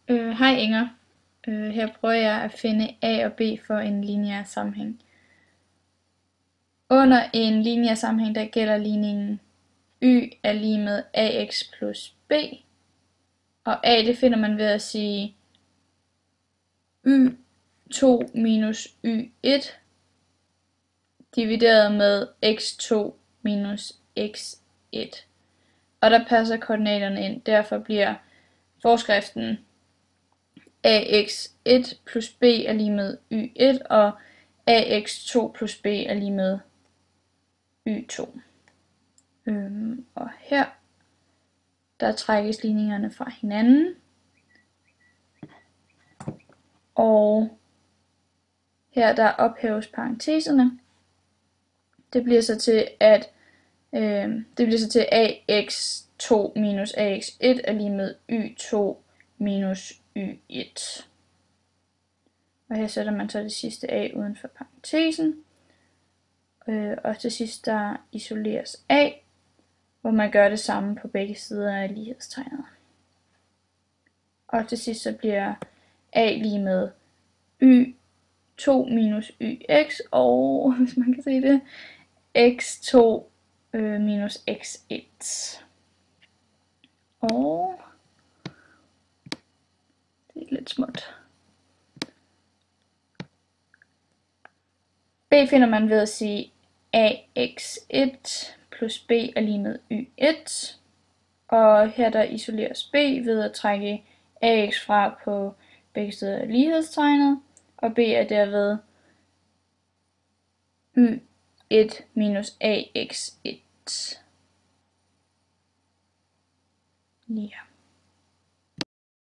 Hej Inger. Her prøver jeg at finde a og b for en lineær sammenhæng. Under en lineær sammenhæng, der gælder ligningen y er lige med ax plus b. Og a, det finder man ved at sige y2 minus y1 divideret med x2 minus x1. Og der passer koordinaterne ind, derfor bliver forskriften ax1 plus b er lige med y1, og ax2 plus b er lige med y2. Og her, der trækkes ligningerne fra hinanden. Og her, der ophæves parenteserne. Det bliver så til, at ax2 minus ax1 er lige med y2 minus y1. Og her sætter man så det sidste a uden for parentesen. Og til sidst der isoleres a, hvor man gør det samme på begge sider af lighedstegnet. Og til sidst så bliver a lige med y2 minus yx, og hvis man kan se det, x2 minus x1. Og det er lidt småt. B finder man ved at sige ax1 plus b er lige med y1. Og her der isoleres b ved at trække ax fra på begge sider af lighedstegnet. Og b er derved y1 minus ax1. Ja.